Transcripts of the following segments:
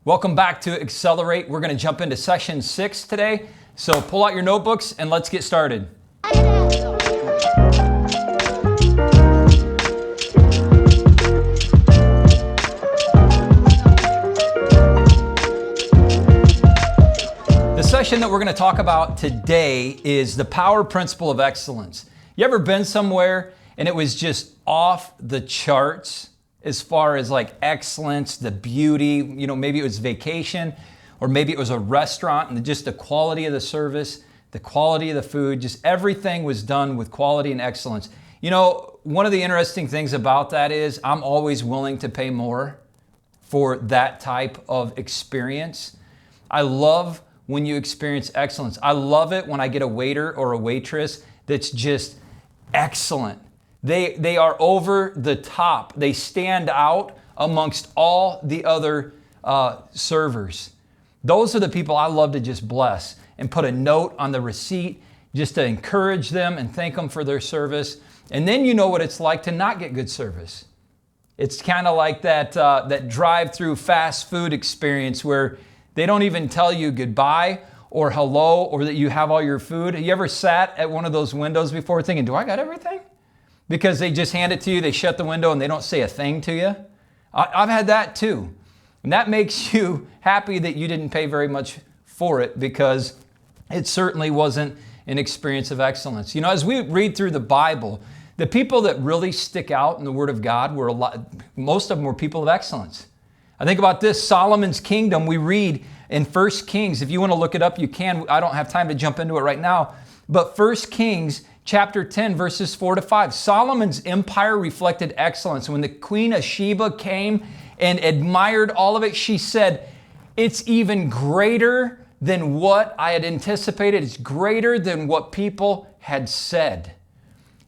Welcome back to Accelerate. We're going to jump into session 6 today. So pull out your notebooks and let's get started. The session that we're going to talk about today is the power principle of excellence. You ever been somewhere and it was just off the charts as far as like excellence, the beauty, maybe it was vacation or maybe it was a restaurant and just the quality of the service, the quality of the food, just everything was done with quality and excellence. One of the interesting things about that is I'm always willing to pay more for that type of experience. I love when you experience excellence. I love it when I get a waiter or a waitress that's just excellent. They are over the top. They stand out amongst all the other servers. Those are the people I love to just bless and put a note on the receipt just to encourage them and thank them for their service. And then you know what it's like to not get good service. It's kind of like that drive-through fast food experience where they don't even tell you goodbye or hello or that you have all your food. Have you ever sat at one of those windows before thinking, do I got everything? Because they just hand it to you, they shut the window and they don't say a thing to you. I've had that too. And that makes you happy that you didn't pay very much for it because it certainly wasn't an experience of excellence. As we read through the Bible, the people that really stick out in the Word of God most of them were people of excellence. I think about this, Solomon's kingdom, we read in 1 Kings. If you want to look it up, you can. I don't have time to jump into it right now. But 1 Kings chapter 10, verses 4-5. Solomon's empire reflected excellence. When the Queen of Sheba came and admired all of it, she said, it's even greater than what I had anticipated. It's greater than what people had said.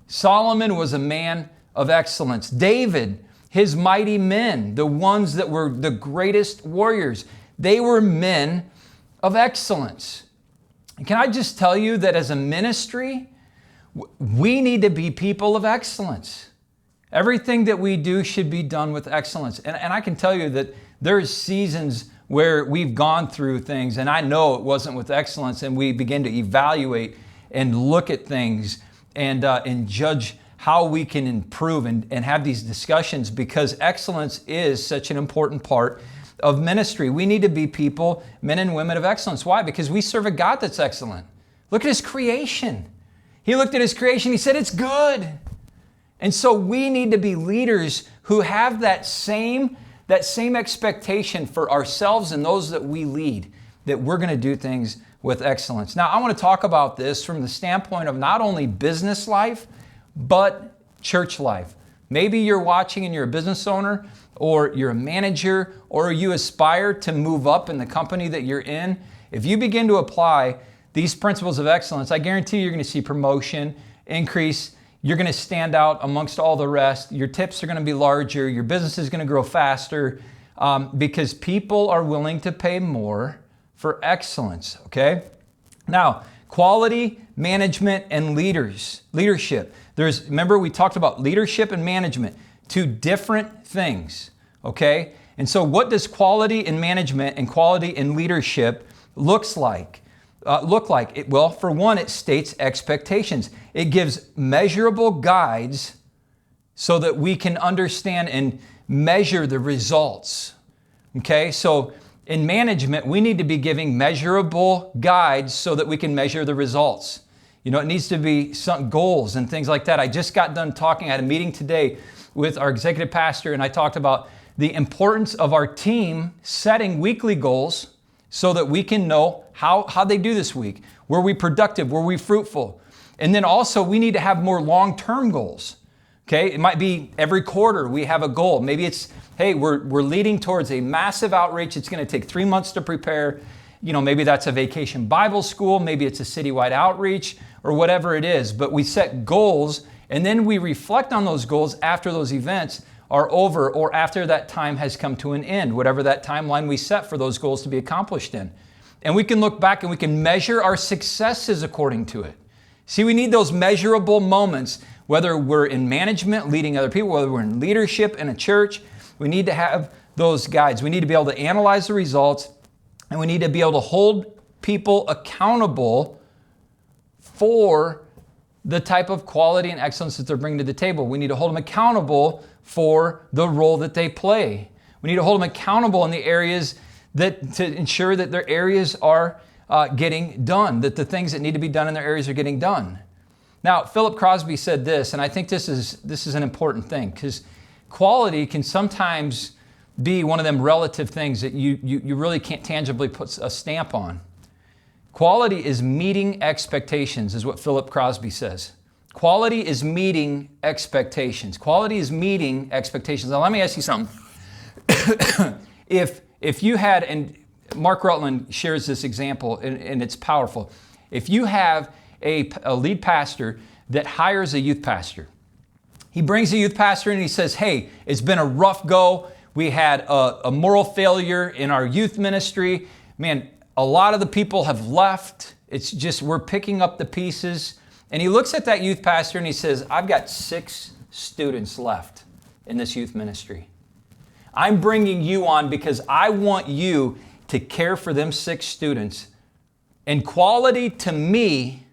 Solomon was a man of excellence. David, his mighty men, the ones that were the greatest warriors, they were men of excellence. And can I just tell you that as a ministry, we need to be people of excellence. Everything that we do should be done with excellence. And I can tell you that there's seasons where we've gone through things and I know it wasn't with excellence, and we begin to evaluate and look at things and judge how we can improve and have these discussions, because excellence is such an important part of ministry. We need to be people, men and women of excellence. Why? Because we serve a God that's excellent. Look at His creation. He looked at His creation, He said, it's good. And so we need to be leaders who have that same expectation for ourselves and those that we lead, that we're going to do things with excellence. Now, I want to talk about this from the standpoint of not only business life, but church life. Maybe you're watching and you're a business owner, or you're a manager, or you aspire to move up in the company that you're in. If you begin to apply these principles of excellence, I guarantee you're going to see promotion, increase. You're going to stand out amongst all the rest. Your tips are going to be larger. Your business is going to grow faster because people are willing to pay more for excellence, okay? Now, quality, management, and leadership. Remember we talked about leadership and management, two different things, okay? And so what does quality in management and quality in leadership look like? Well, for one, it states expectations. It gives measurable guides so that we can understand and measure the results. Okay, so in management, we need to be giving measurable guides so that we can measure the results. It needs to be some goals and things like that. I just got done talking. I had a meeting today with our executive pastor, and I talked about the importance of our team setting weekly goals so that we can know how they do this week. Were we productive? Were we fruitful? And then also we need to have more long-term goals. Okay, it might be every quarter we have a goal. Maybe it's, hey, we're leading towards a massive outreach. It's going to take 3 months to prepare. Maybe that's a vacation Bible school. Maybe it's a citywide outreach or whatever it is. But we set goals and then we reflect on those goals after those events are over or after that time has come to an end, whatever that timeline we set for those goals to be accomplished in. And we can look back and we can measure our successes according to it. See, we need those measurable moments, whether we're in management, leading other people, whether we're in leadership in a church. We need to have those guides. We need to be able to analyze the results, and we need to be able to hold people accountable for the type of quality and excellence that they're bringing to the table. We need to hold them accountable for the role that they play. We need to hold them accountable in the areas to ensure that their areas are getting done, that the things that need to be done in their areas are getting done. Now, Philip Crosby said this, and I think this is an important thing, because quality can sometimes be one of them relative things that you really can't tangibly put a stamp on. Quality is meeting expectations, is what Philip Crosby says. Quality is meeting expectations. Quality is meeting expectations. Now, let me ask you something. If you had, and Mark Rutland shares this example, and it's powerful. If you have a lead pastor that hires a youth pastor, he brings a youth pastor and he says, hey, it's been a rough go. We had a moral failure in our youth ministry. Man, a lot of the people have left. It's just, we're picking up the pieces. And he looks at that youth pastor and he says, I've got 6 students left in this youth ministry. I'm bringing you on because I want you to care for them 6 students. And quality to me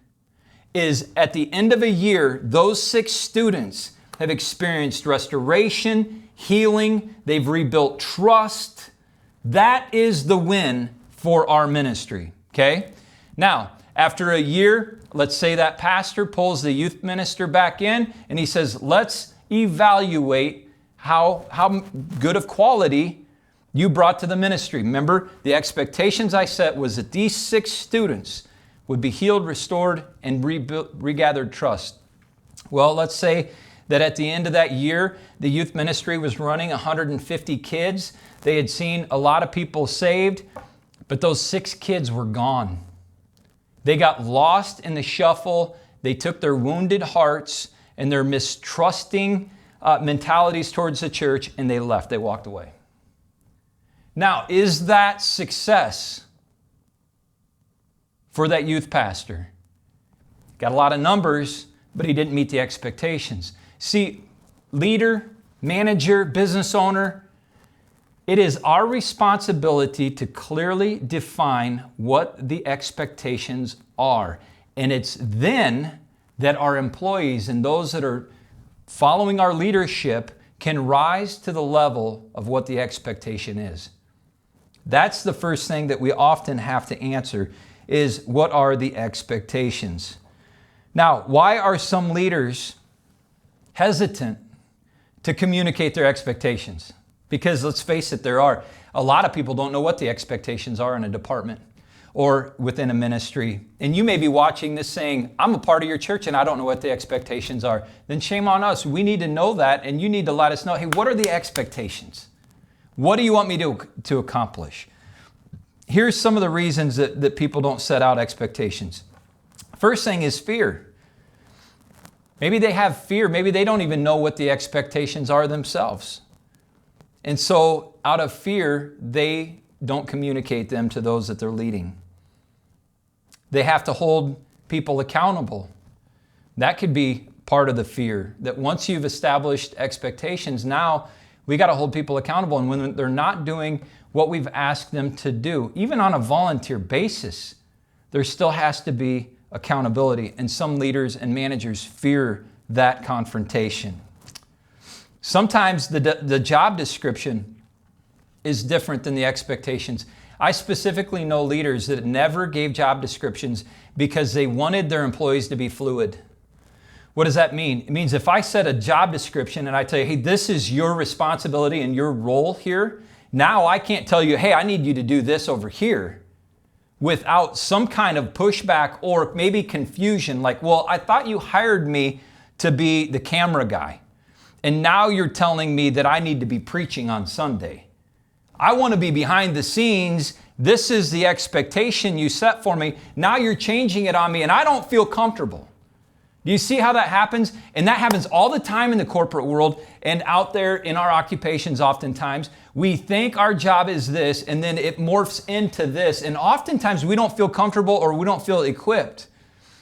is at the end of a year, those 6 students have experienced restoration, healing, they've rebuilt trust. That is the win for our ministry, okay? Now, after a year, let's say that pastor pulls the youth minister back in and he says, let's evaluate how good of quality you brought to the ministry. Remember, the expectations I set was that these 6 students would be healed, restored, and regathered trust. Well, let's say that at the end of that year, the youth ministry was running 150 kids. They had seen a lot of people saved, but those 6 kids were gone. They got lost in the shuffle. They took their wounded hearts and their mistrusting mentalities towards the church, and they left. They walked away. Now, is that success for that youth pastor? Got a lot of numbers, but he didn't meet the expectations. See, leader, manager, business owner, it is our responsibility to clearly define what the expectations are. And it's then that our employees and those that are following our leadership can rise to the level of what the expectation is. That's the first thing that we often have to answer is, what are the expectations? Now, why are some leaders hesitant to communicate their expectations? Because let's face it, there are a lot of people don't know what the expectations are in a department or within a ministry. And you may be watching this saying, I'm a part of your church and I don't know what the expectations are. Then shame on us. We need to know that, and you need to let us know, hey, what are the expectations? What do you want me to accomplish? Here's some of the reasons that people don't set out expectations. First thing is fear. Maybe they have fear. Maybe they don't even know what the expectations are themselves. And so out of fear, they don't communicate them to those that they're leading. They have to hold people accountable. That could be part of the fear, that once you've established expectations, now we got to hold people accountable. And when they're not doing what we've asked them to do, even on a volunteer basis, there still has to be accountability. And some leaders and managers fear that confrontation. Sometimes the job description is different than the expectations. I specifically know leaders that never gave job descriptions because they wanted their employees to be fluid. What does that mean? It means if I set a job description and I tell you, hey, this is your responsibility and your role here, now I can't tell you, hey, I need you to do this over here, without some kind of pushback or maybe confusion, like, well, I thought you hired me to be the camera guy, and now you're telling me that I need to be preaching on Sunday. I want to be behind the scenes. This is the expectation you set for me. Now you're changing it on me, and I don't feel comfortable. Do you see how that happens? And that happens all the time in the corporate world and out there in our occupations oftentimes. We think our job is this, and then it morphs into this. And oftentimes we don't feel comfortable or we don't feel equipped.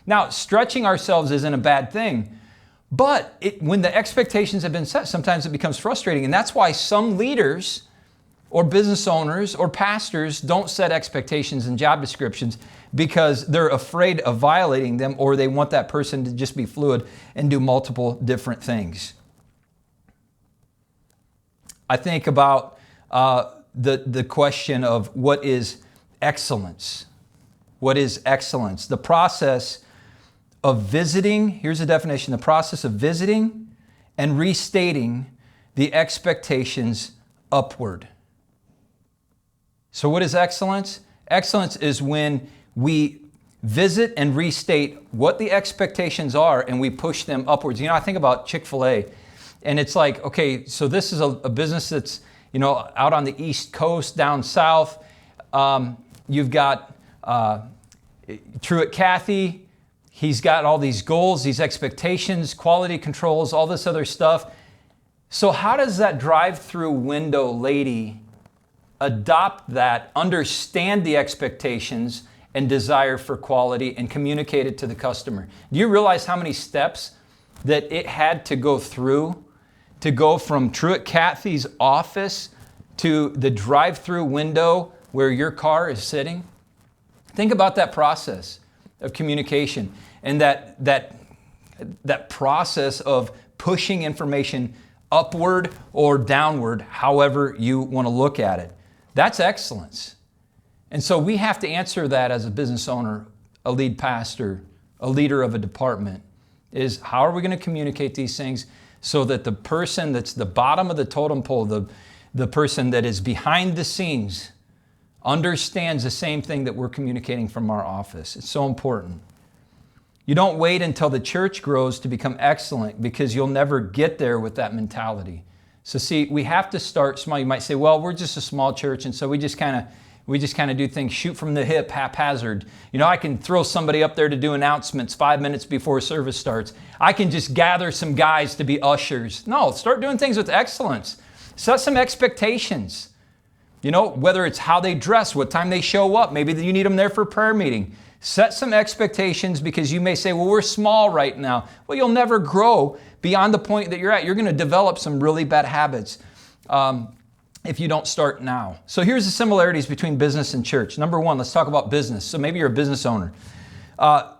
Now, stretching ourselves isn't a bad thing. But when the expectations have been set, sometimes it becomes frustrating. And that's why some leaders or business owners or pastors don't set expectations in job descriptions because they're afraid of violating them, or they want that person to just be fluid and do multiple different things. I think about the question of what is excellence? What is excellence? The process of visiting, here's the definition, the process of visiting and restating the expectations upward. So what is excellence? Excellence is when we visit and restate what the expectations are and we push them upwards. You know, I think about Chick-fil-A, and it's like, okay, so this is a business that's, you know, out on the East Coast, down south. You've got Truett Cathy. He's got all these goals, these expectations, quality controls, all this other stuff. So how does that drive-through window lady adopt that, understand the expectations and desire for quality, and communicate it to the customer? Do you realize how many steps that it had to go through to go from Truett Cathy's office to the drive-through window where your car is sitting? Think about that process of communication and that process of pushing information upward or downward, however you want to look at it. That's excellence. And so we have to answer that as a business owner, a lead pastor, a leader of a department, is how are we going to communicate these things so that the person that's the bottom of the totem pole, the person that is behind the scenes, understands the same thing that we're communicating from our office. It's so important. You don't wait until the church grows to become excellent, because you'll never get there with that mentality. So see, we have to start small. You might say, well, we're just a small church, and so we just kind of do things, shoot from the hip, haphazard. You know, I can throw somebody up there to do announcements 5 minutes before service starts. I can just gather some guys to be ushers. No, start doing things with excellence. Set some expectations. You know, whether it's how they dress, what time they show up, maybe you need them there for prayer meeting. Set some expectations, because you may say, well, we're small right now. Well, you'll never grow beyond the point that you're at. You're going to develop some really bad habits if you don't start now. So here's the similarities between business and church. Number one, let's talk about business. So maybe you're a business owner. I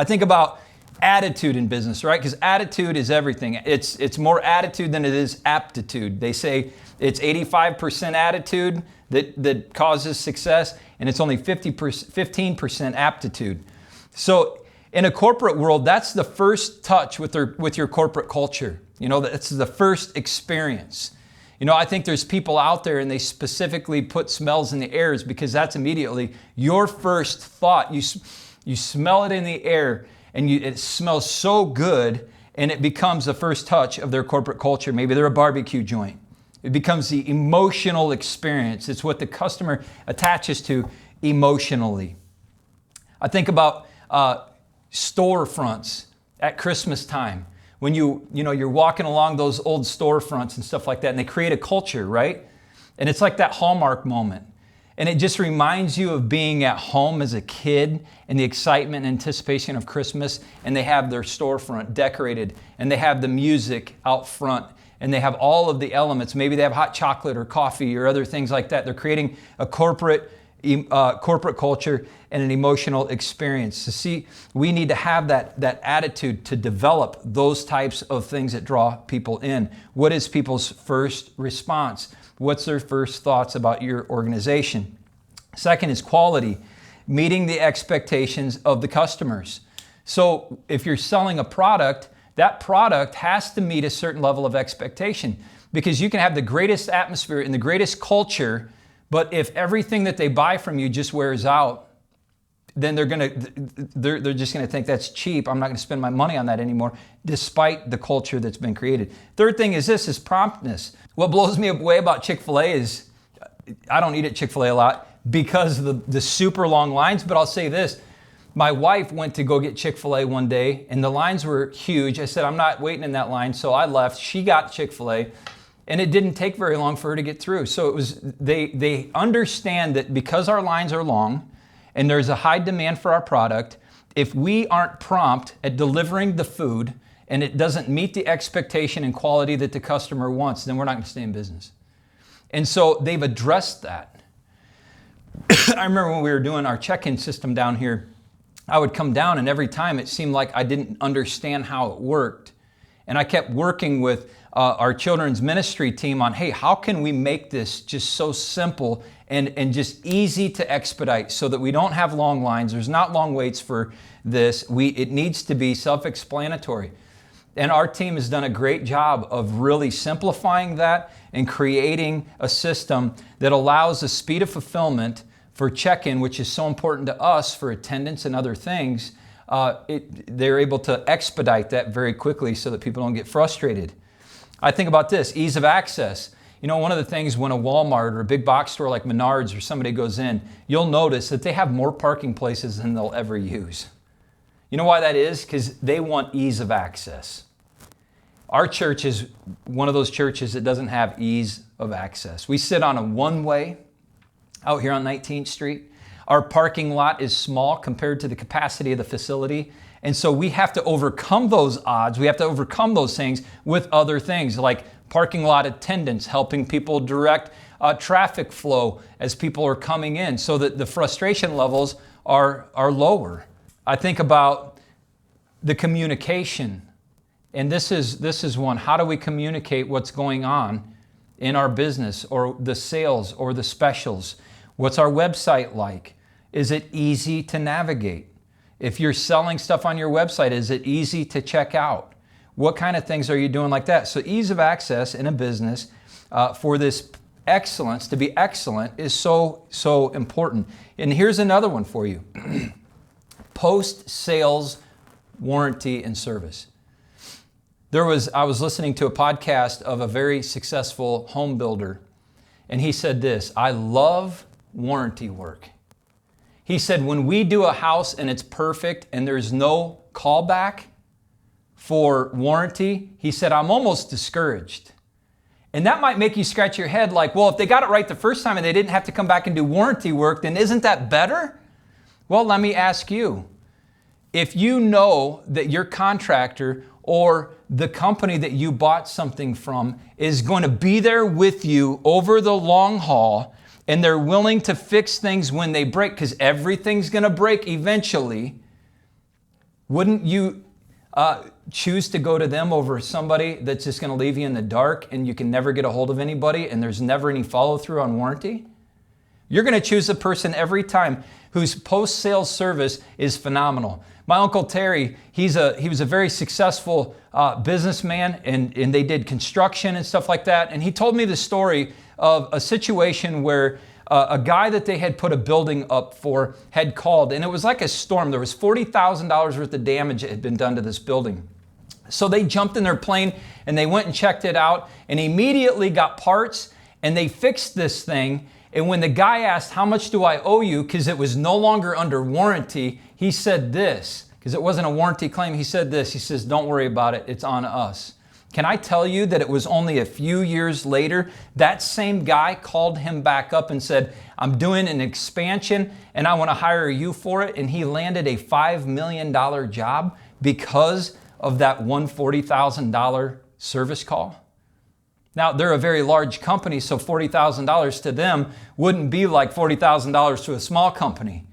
think about attitude in business, right? Because attitude is everything. It's more attitude than it is aptitude. They say it's 85% attitude that causes success, and it's only 15% aptitude. So in a corporate world, that's the first touch with your corporate culture. You know, that's the first experience. You know, I think there's people out there, and they specifically put smells in the airs, because that's immediately your first thought. You smell it in the air, and it smells so good, and it becomes the first touch of their corporate culture. Maybe they're a barbecue joint. It becomes the emotional experience. It's what the customer attaches to emotionally. I think about storefronts at Christmas time. When you're walking along those old storefronts and stuff like that, and they create a culture, right? And it's like that Hallmark moment. And it just reminds you of being at home as a kid and the excitement and anticipation of Christmas. And they have their storefront decorated, and they have the music out front, and they have all of the elements. Maybe they have hot chocolate or coffee or other things like that. They're creating a corporate culture and an emotional experience. So see, we need to have that attitude to develop those types of things that draw people in. What is people's first response? What's their first thoughts about your organization? Second is quality, meeting the expectations of the customers. So if you're selling a product, that product has to meet a certain level of expectation, because you can have the greatest atmosphere and the greatest culture, but if everything that they buy from you just wears out, then they're just going to think that's cheap. I'm not going to spend my money on that anymore, despite the culture that's been created. Third thing is promptness. What blows me away about Chick-fil-A is, I don't eat at Chick-fil-A a lot because of the super long lines, but I'll say this. My wife went to go get Chick-fil-A one day, and the lines were huge. I said, I'm not waiting in that line, so I left. She got Chick-fil-A, and it didn't take very long for her to get through. So they understand that because our lines are long and there's a high demand for our product, if we aren't prompt at delivering the food and it doesn't meet the expectation and quality that the customer wants, then we're not going to stay in business. And so they've addressed that. I remember when we were doing our check-in system down here, I would come down and every time it seemed like I didn't understand how it worked. And I kept working with our children's ministry team on, hey, how can we make this just so simple and just easy to expedite so that we don't have long lines, there's not long waits for this. It needs to be self-explanatory. And our team has done a great job of really simplifying that and creating a system that allows the speed of fulfillment for check-in, which is so important to us for attendance and other things. They're able to expedite that very quickly so that people don't get frustrated. I think about this, ease of access. You know, one of the things when a Walmart or a big box store like Menards or somebody goes in, you'll notice that they have more parking places than they'll ever use. You know why that is? Because they want ease of access. Our church is one of those churches that doesn't have ease of access. We sit on a one-way out here on 19th Street. Our parking lot is small compared to the capacity of the facility. And so we have to overcome those odds. We have to overcome those things with other things like parking lot attendants, helping people direct traffic flow as people are coming in so that the frustration levels are lower. I think about the communication. And this is one. How do we communicate what's going on in our business or the sales or the specials? What's our website like? Is it easy to navigate? If you're selling stuff on your website, is it easy to check out? What kind of things are you doing like that? So ease of access in a business for this excellence, to be excellent, is so important. And here's another one for you. Post-sales warranty and service. I was listening to a podcast of a very successful home builder, and he said this, I love warranty work. He said, when we do a house and it's perfect and there's no callback for warranty, he said, I'm almost discouraged. And that might make you scratch your head like, well, if they got it right the first time and they didn't have to come back and do warranty work, then isn't that better? Well, let me ask you, if you know that your contractor or the company that you bought something from is going to be there with you over the long haul, and they're willing to fix things when they break, because everything's going to break eventually, wouldn't you choose to go to them over somebody that's just going to leave you in the dark and you can never get a hold of anybody and there's never any follow-through on warranty? You're going to choose a person every time whose post-sales service is phenomenal. My Uncle Terry, he was a very successful businessman, and they did construction and stuff like that. And he told me the story of a situation where a guy that they had put a building up for had called, and it was like a storm. There was $40,000 worth of damage that had been done to this building. So they jumped in their plane and they went and checked it out and immediately got parts and they fixed this thing. And when the guy asked, how much do I owe you? Because it was no longer under warranty, he said this, because it wasn't a warranty claim. He said this, he says, don't worry about it. It's on us. Can I tell you that it was only a few years later, that same guy called him back up and said, I'm doing an expansion and I want to hire you for it. And he landed a $5 million job because of that one $40,000 service call. Now, they're a very large company, so $40,000 to them wouldn't be like $40,000 to a small company.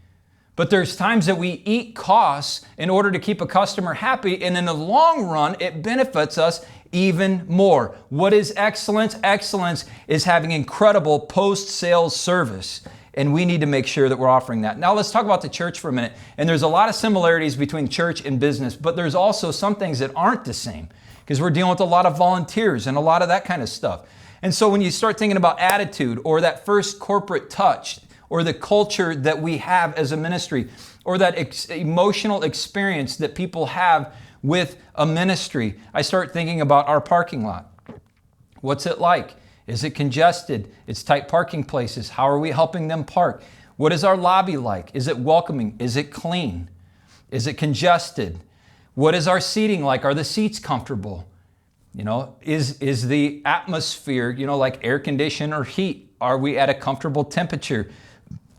But there's times that we eat costs in order to keep a customer happy, and in the long run, it benefits us even more. What is excellence? Excellence is having incredible post-sales service, and we need to make sure that we're offering that. Now, let's talk about the church for a minute. And there's a lot of similarities between church and business, but there's also some things that aren't the same, because we're dealing with a lot of volunteers and a lot of that kind of stuff. And so when you start thinking about attitude or that first corporate touch or the culture that we have as a ministry or that emotional experience that people have with a ministry, I start thinking about our parking lot. What's it like? Is it congested? It's tight parking places. How are we helping them park? What is our lobby like? Is it welcoming? Is it clean? Is it congested? What is our seating like? Are the seats comfortable? You know, is the atmosphere, like air conditioned or heat? Are we at a comfortable temperature?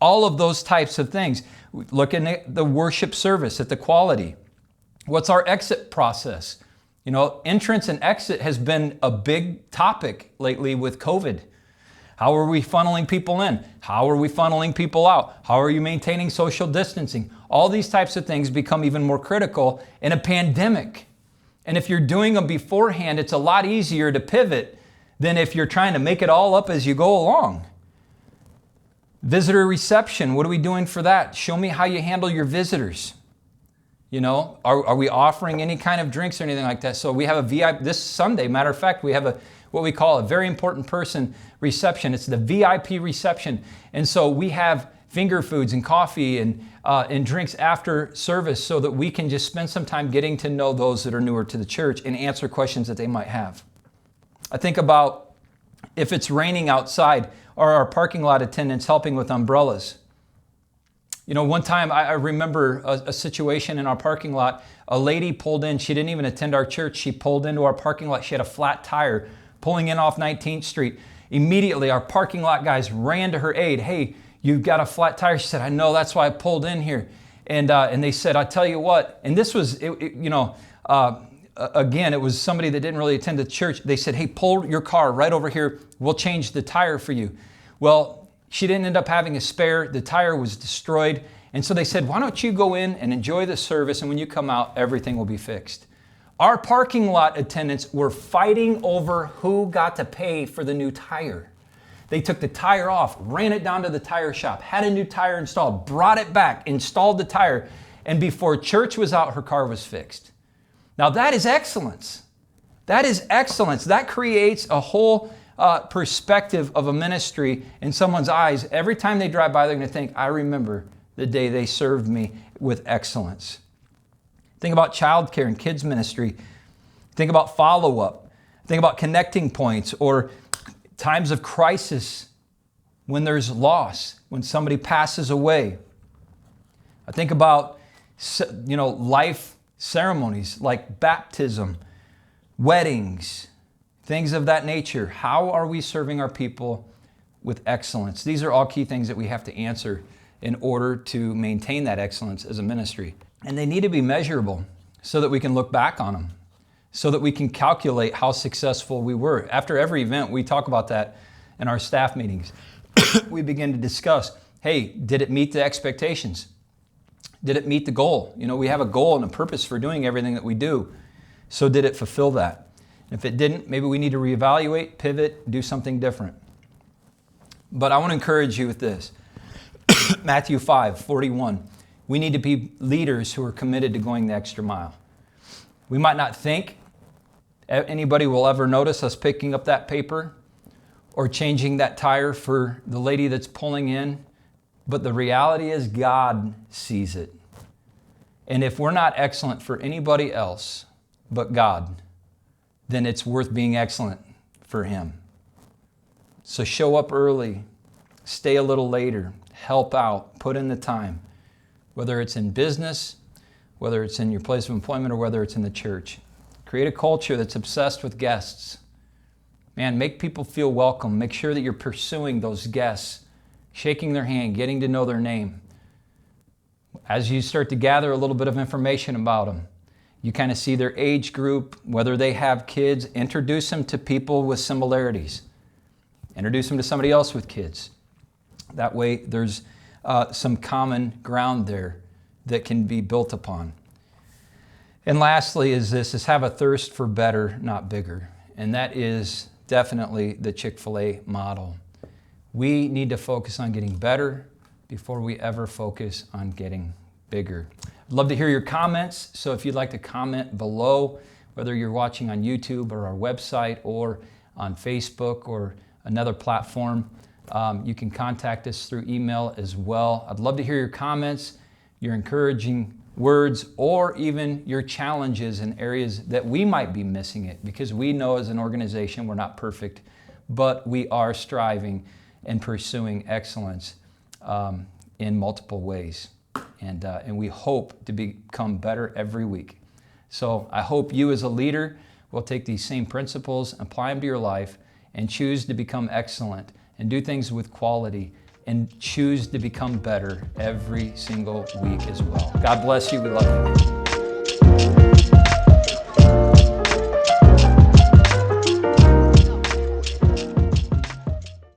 All of those types of things. Looking at the worship service, at the quality. What's our exit process? Entrance and exit has been a big topic lately with COVID. How are we funneling people in? How are we funneling people out? How are you maintaining social distancing? All these types of things become even more critical in a pandemic. And if you're doing them beforehand, it's a lot easier to pivot than if you're trying to make it all up as you go along. Visitor reception, what are we doing for that? Show me how you handle your visitors. You know, are we offering any kind of drinks or anything like that? So we have a VIP, this Sunday, matter of fact, we have what we call a very important person reception. It's the VIP reception. And so we have finger foods and coffee and drinks after service so that we can just spend some time getting to know those that are newer to the church and answer questions that they might have. I think about if it's raining outside, or our parking lot attendants helping with umbrellas. You know, one time I remember a situation in our parking lot. A lady pulled in, she didn't even attend our church. She pulled into our parking lot. She had a flat tire pulling in off 19th Street. Immediately, our parking lot guys ran to her aid. Hey, you've got a flat tire. She said, I know, that's why I pulled in here. And they said, I tell you what, and this was, again, it was somebody that didn't really attend the church. They said, hey, pull your car right over here. We'll change the tire for you. Well, she didn't end up having a spare. The tire was destroyed. And so they said, why don't you go in and enjoy the service, and when you come out, everything will be fixed. Our parking lot attendants were fighting over who got to pay for the new tire. They took the tire off, ran it down to the tire shop, had a new tire installed, brought it back, installed the tire, and before church was out, her car was fixed. Now that is excellence. That is excellence. That creates a whole perspective of a ministry in someone's eyes. Every time they drive by, they're going to think, I remember the day they served me with excellence. Think about childcare and kids ministry. Think about follow-up. Think about connecting points or times of crisis when there's loss, when somebody passes away. I think about, life ceremonies like baptism, weddings, things of that nature. How are we serving our people with excellence? These are all key things that we have to answer in order to maintain that excellence as a ministry. And they need to be measurable so that we can look back on them, so that we can calculate how successful we were. After every event, we talk about that in our staff meetings. We begin to discuss, hey, did it meet the expectations? Did it meet the goal? You know, we have a goal and a purpose for doing everything that we do. So did it fulfill that? And if it didn't, maybe we need to reevaluate, pivot, do something different. But I want to encourage you with this. Matthew 5:41. We need to be leaders who are committed to going the extra mile. We might not think anybody will ever notice us picking up that paper or changing that tire for the lady that's pulling in, but the reality is God sees it. And if we're not excellent for anybody else but God, then it's worth being excellent for Him. So show up early, stay a little later, help out, put in the time, whether it's in business, whether it's in your place of employment, or whether it's in the church. Create a culture that's obsessed with guests. Man, make people feel welcome. Make sure that you're pursuing those guests, shaking their hand, getting to know their name. As you start to gather a little bit of information about them, you kind of see their age group, whether they have kids, introduce them to people with similarities. Introduce them to somebody else with kids. That way there's some common ground there that can be built upon. And lastly is have a thirst for better, not bigger. And that is definitely the Chick-fil-A model. We need to focus on getting better before we ever focus on getting bigger. I'd love to hear your comments. So if you'd like to comment below, whether you're watching on YouTube or our website or on Facebook or another platform, you can contact us through email as well. I'd love to hear your comments, your encouraging words, or even your challenges in areas that we might be missing it, because we know as an organization we're not perfect, but we are striving and pursuing excellence in multiple ways. And we hope to become better every week. So I hope you as a leader will take these same principles, apply them to your life, and choose to become excellent and do things with quality and choose to become better every single week as well. God bless you. We love you.